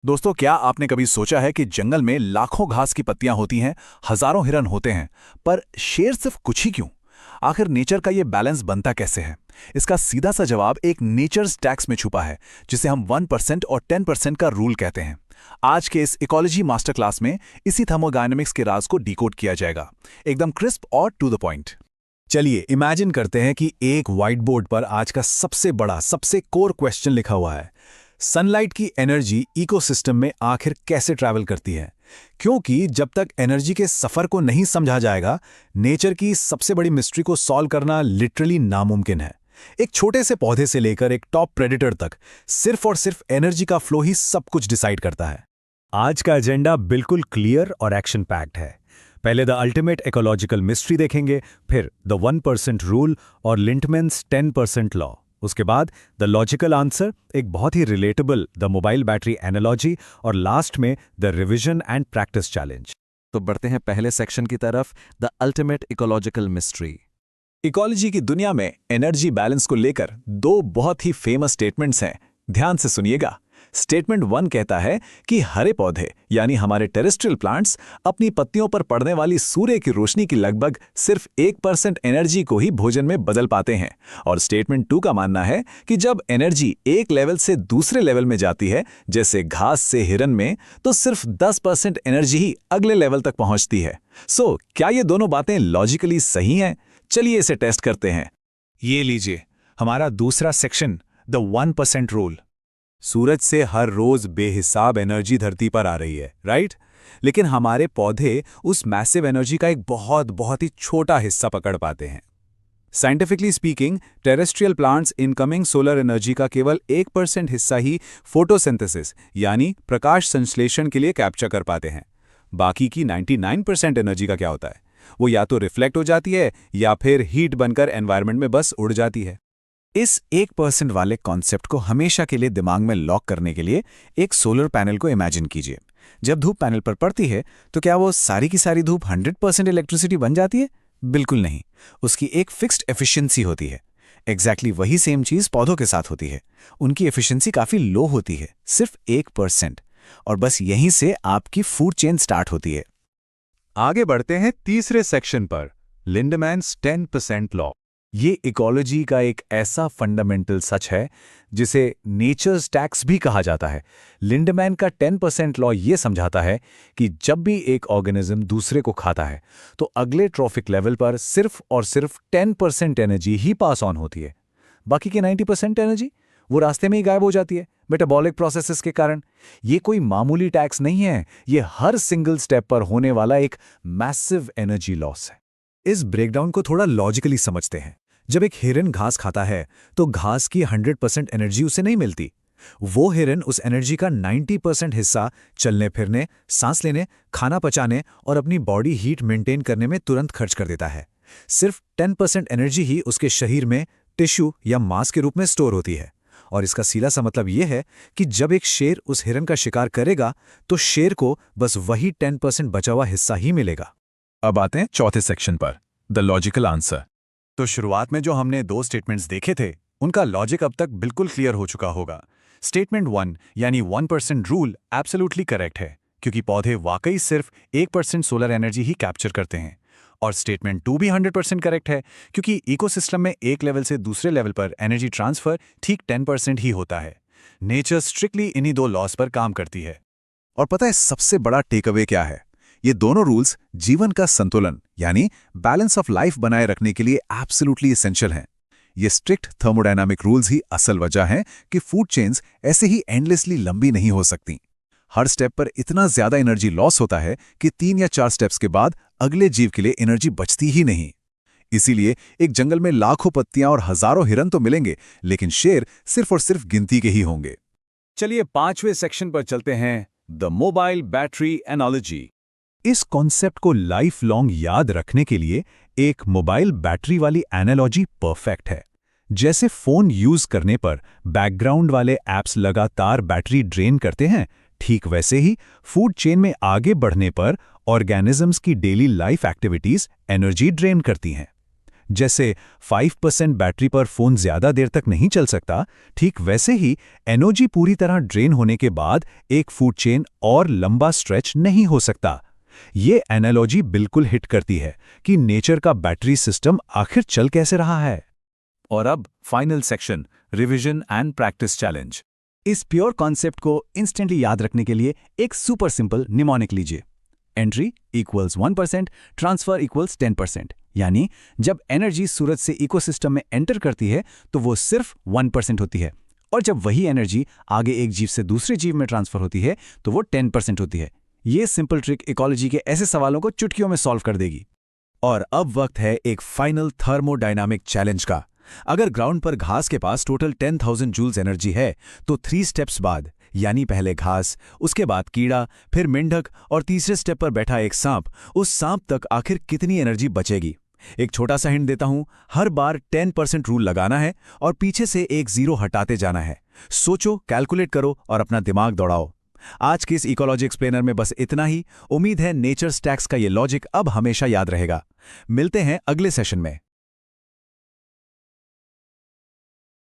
दोस्तों, क्या आपने कभी सोचा है कि जंगल में लाखों घास की पत्तियां होती हैं, हजारों हिरन होते हैं, पर शेर सिर्फ कुछ ही क्यों? आखिर नेचर का ये बैलेंस बनता कैसे है? इसका सीधा सा जवाब एक नेचर्स टैक्स में छुपा है, जिसे हम 1% और 10% का रूल कहते हैं। आज के इस इकोलॉजी मास्टर क्लास में इसी थर्मोडायनेमिक्स के राज को डिकोड किया जाएगा, एकदम क्रिस्प और टू द पॉइंट। चलिए इमेजिन करते हैं कि एक व्हाइट बोर्ड पर आज का सबसे बड़ा, सबसे कोर क्वेश्चन लिखा हुआ है। सनलाइट की एनर्जी इकोसिस्टम में आखिर कैसे ट्रैवल करती है? क्योंकि जब तक एनर्जी के सफर को नहीं समझा जाएगा, नेचर की सबसे बड़ी मिस्ट्री को सॉल्व करना लिटरली नामुमकिन है। एक छोटे से पौधे से लेकर एक टॉप प्रेडेटर तक सिर्फ और सिर्फ एनर्जी का फ्लो ही सब कुछ डिसाइड करता है। आज का एजेंडा बिल्कुल क्लियर और एक्शन पैक्ड है। पहले द अल्टीमेट इकोलॉजिकल मिस्ट्री देखेंगे, फिर द 1% रूल और लिंटमैन्स 10% लॉ। उसके बाद द लॉजिकल आंसर, एक बहुत ही relatable the mobile battery analogy, और लास्ट में the revision and practice challenge. तो बढ़ते हैं पहले सेक्शन की तरफ, the ultimate ecological mystery. Ecology की दुनिया में एनर्जी बैलेंस को लेकर दो बहुत ही फेमस स्टेटमेंट्स हैं। ध्यान से सुनिएगा। स्टेटमेंट 1 कहता है कि हरे पौधे यानी हमारे टेरेस्ट्रियल प्लांट्स अपनी पत्तियों पर पड़ने वाली सूर्य की रोशनी की लगभग सिर्फ 1% एनर्जी को ही भोजन में बदल पाते हैं। और स्टेटमेंट 2 का मानना है कि जब एनर्जी एक लेवल से दूसरे लेवल में जाती है, जैसे घास से हिरन में, तो सिर्फ 10% एनर्जी ही अगले लेवल तक पहुंचती है। सो क्या ये दोनों बातें लॉजिकली सही हैं? चलिए इसे टेस्ट करते हैं। ये लीजिए हमारा दूसरा सेक्शन, द 1% रूल। सूरज से हर रोज बेहिसाब एनर्जी धरती पर आ रही है, राइट? लेकिन हमारे पौधे उस मैसिव एनर्जी का एक बहुत ही छोटा हिस्सा पकड़ पाते हैं। Scientifically speaking, terrestrial plants incoming solar energy का केवल 1% हिस्सा ही फोटोसिंथेसिस यानी प्रकाश संश्लेषण के लिए कैप्चर कर पाते हैं। बाकी की 99% एनर्जी का क्या होता है? वो या तो रिफ्लेक्ट हो जाती है या फिर हीट बनकर एनवायरनमेंट में बस उड़ जाती है। इस 1% वाले कॉन्सेप्ट को हमेशा के लिए दिमाग में लॉक करने के लिए एक सोलर पैनल को इमेजिन कीजिए। जब धूप पैनल पर पड़ती है तो क्या वो सारी की सारी धूप 100% इलेक्ट्रिसिटी बन जाती है? बिल्कुल नहीं। उसकी एक फिक्स्ड एफिशिएंसी होती है। एग्जैक्टली वही सेम चीज पौधों के साथ होती है। उनकी एफिशिएंसी काफी लो होती है, सिर्फ 1%। और बस यहीं से आपकी फूड चेन स्टार्ट होती है। आगे बढ़ते हैं तीसरे सेक्शन पर, लिंडमैन्स 10% लॉ। ये इकोलॉजी का एक ऐसा फंडामेंटल सच है जिसे नेचर्स टैक्स भी कहा जाता है। लिंडमैन का 10% लॉ ये समझाता है कि जब भी एक ऑर्गेनिज्म दूसरे को खाता है तो अगले ट्रॉफिक लेवल पर सिर्फ और सिर्फ 10% एनर्जी ही पास ऑन होती है। बाकी की 90% एनर्जी वो रास्ते में ही गायब हो जाती है, मेटाबॉलिक प्रोसेसेस के कारण। ये कोई मामूली टैक्स नहीं है, ये हर सिंगल स्टेप पर होने वाला एक मैसिव एनर्जी लॉस है। इस ब्रेकडाउन को थोड़ा लॉजिकली समझते हैं। जब एक हिरन घास खाता है तो घास की 100% एनर्जी उसे नहीं मिलती। वो हिरन उस एनर्जी का 90% हिस्सा चलने फिरने, सांस लेने, खाना पचाने और अपनी बॉडी हीट मेंटेन करने में तुरंत खर्च कर देता है। सिर्फ 10% एनर्जी ही उसके शरीर में टिश्यू या मांस के रूप में स्टोर होती है। और इसका सीधा सा मतलब यह है कि जब एक शेर उस हिरन का शिकार करेगा तो शेर को बस वही 10% बचा हुआ हिस्सा ही मिलेगा। अब आते हैं चौथे सेक्शन पर, द लॉजिकल आंसर। तो शुरुआत में जो हमने दो स्टेटमेंट्स देखे थे, उनका लॉजिक अब तक बिल्कुल क्लियर हो चुका होगा। स्टेटमेंट 1 यानी 1% रूल एब्सोल्युटली करेक्ट है, क्योंकि पौधे वाकई सिर्फ 1% सोलर एनर्जी ही कैप्चर करते हैं। और स्टेटमेंट 2 भी 100% करेक्ट है, क्योंकि इकोसिस्टम में एक लेवल से दूसरे लेवल पर एनर्जी ट्रांसफर ठीक 10% ही होता है। नेचर स्ट्रिक्टली इन्हीं दो लॉस पर काम करती है। और पता है सबसे बड़ा टेकअवे क्या है? ये दोनों रूल्स जीवन का संतुलन यानी बैलेंस ऑफ लाइफ बनाए रखने के लिए एब्सोल्युटली एसेंशियल हैं। ये स्ट्रिक्ट थर्मोडायनामिक रूल्स ही असल वजह हैं कि फूड चेन्स ऐसे ही एंडलेसली लंबी नहीं हो सकती। हर स्टेप पर इतना ज्यादा एनर्जी लॉस होता है कि 3 या 4 स्टेप्स के बाद अगले जीव के लिए एनर्जी बचती ही नहीं। इसीलिए एक जंगल में लाखों पत्तियां और हजारों हिरन तो मिलेंगे, लेकिन शेर सिर्फ और सिर्फ गिनती के ही होंगे। चलिए 5वें सेक्शन पर चलते हैं, द मोबाइल बैटरी एनालॉजी। इस कॉन्सेप्ट को लाइफ लॉन्ग याद रखने के लिए एक मोबाइल बैटरी वाली एनालॉजी परफेक्ट है। जैसे फोन यूज करने पर बैकग्राउंड वाले ऐप्स लगातार बैटरी ड्रेन करते हैं, ठीक वैसे ही फूड चेन में आगे बढ़ने पर ऑर्गेनिजम्स की daily life activities energy drain करती हैं। जैसे 5% बैटरी पर फोन ज्यादा देर तक नहीं चल सकता, ठीक वैसे ही एनर्जी पूरी तरह ड्रेन होने के बाद एक फूड चेन और लंबा स्ट्रेच नहीं हो सकता। ये एनालॉजी बिल्कुल हिट करती है कि नेचर का बैटरी सिस्टम आखिर चल कैसे रहा है। और अब final section, revision and practice challenge. इस प्योर कॉन्सेप्ट को इंस्टेंटली याद रखने के लिए एक सुपर सिंपल निमोनिक लीजिए। Entry equals 1%, transfer equals 10%। यानी जब एनर्जी सूरज से इकोसिस्टम में एंटर करती है तो वो सिर्फ 1% होती है, और जब वही एनर्जी आगे एक जीव से दूसरे जीव में ट्रांसफर होती है तो वो 10% होती है। ये सिंपल ट्रिक इकोलॉजी के ऐसे सवालों को चुटकियों में सॉल्व कर देगी। और अब वक्त है एक फाइनल थर्मोडायनामिक चैलेंज का। अगर ग्राउंड पर घास के पास टोटल 10,000 जूल्स एनर्जी है तो 3 स्टेप्स बाद, यानी पहले घास, उसके बाद कीड़ा, फिर मेंढक और तीसरे स्टेप पर बैठा एक सांप, उस सांप तक आखिर कितनी एनर्जी बचेगी? एक छोटा सा हिंट देता हूं, हर बार 10% रूल लगाना है और पीछे से एक जीरो हटाते जाना है। सोचो, कैलकुलेट करो और अपना दिमाग दौड़ाओ। आज के इस इकोलॉजी एक्सप्लेनर में बस इतना ही। उम्मीद है नेचर स्टैक्स का ये लॉजिक अब हमेशा याद रहेगा। मिलते हैं अगले सेशन में।